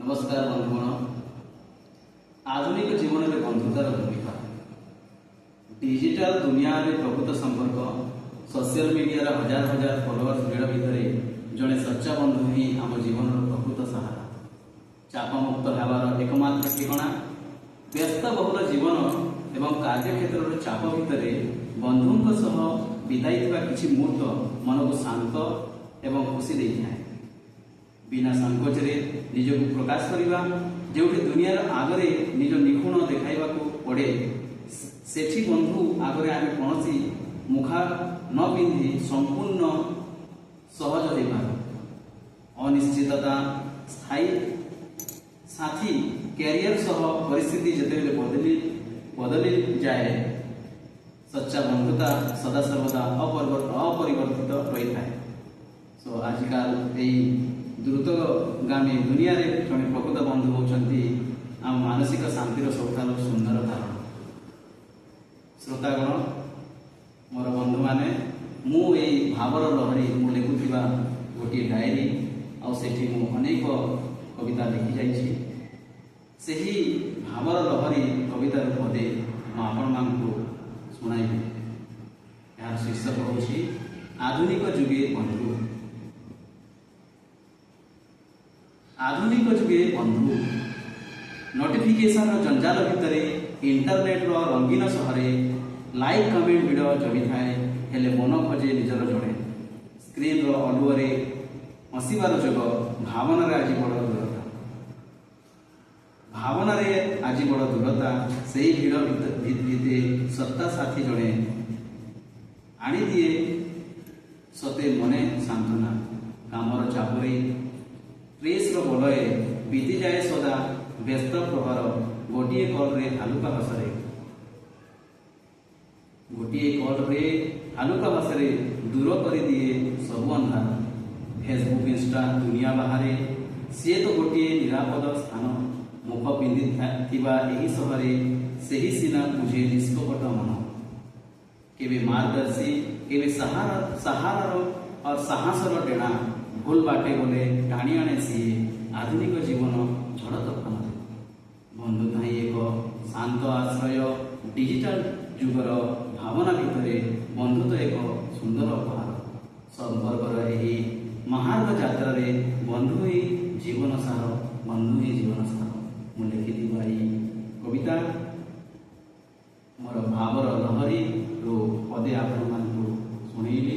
नमस्कार बंधुगण। आधुनिक जीवन में बंधुतार भूमिका डिजिटल दुनिया में प्रकृत संपर्क सोशल मीडिया हजार हजार फॉलोअर्स भिड़ भितर जड़े सच्चा बंधु ही आम जीवन प्रकृत सहारा चापमुक्त होवार एकमात्र ठिकाना। व्यस्त बहुल जीवन एवं कार्य क्षेत्र चाप भितर बंधुों सह बिताई किसी मुहूर्त मन को शांत एवं खुशी दे था। बिना संकोच निजक प्रकाश करवा जो दुनियार आगरे निज निपुण देखा पड़े सेठी बंधु आगरे आम कौन मुखा न पिंधि संपूर्ण सहज हो पार। अनिश्चितता स्थायी साथी कैरियर सह परिस्थिति जिते बदली जाए सच्चा बंधुता सदा सर्वदा अपरिवर्तित रही है। सो आजिकल द्रुतगामी दुनिया रे जड़े प्रकृत बंधु होती आम मानसिक शांतिर सबुठार सुंदर कारण। श्रोतागण मोर बंधु माने मुझे भावर लहरी मु लिखुवा गोटे डायरी आठी अनेक कविता लिखि जाही भावर लहरी कवितार पदे मुझे शुणाइबी। यार शीर्षक हूँ आधुनिक जुगे बंधु। आधुनिक जुगे बंधु नोटिफिकेशन जंजाल भितर इंटरनेट रंगीन सहरे लाइक कमेंट भिड़ जमी थाए हेले मन खोजे निजर जड़े स्क्रीन अलुअरे हसिबार जोग भावनार आज बड़ दूरता आज बड़ दूरता से भिड़ भित्ते सत्ता साथी जड़े आनी दिए सते मने सांत्वना। कामर चापरे प्रेस बलय बीती जाए सदा व्यस्त प्रभार गोटे कल रे हालुका भाषा दूर कर दिए सब अंधार। फेसबुक इंस्टा दुनिया बाहर सी तो गोटे निरापद स्थान मुख पिंधि यही सहरे से ही सीना बुझे निष्कपट मन केवे मार्गदर्शी केवे सहारार और साहसर डेणा भूल बाटे गले टाणी आने सी आधुनिक जीवन झड़ तफान। बंधुता ही एक शांत आश्रय डिजिटल जुगर भावना भितर बंधुत्व एक सुंदर उपहार। संपर्कर यही महार्ग यात्रा बंधु ही जीवन सार बंधु ही जीवन सार मु लिखि कविता मोर भावर लहरी रो पदे आपण शुणेली।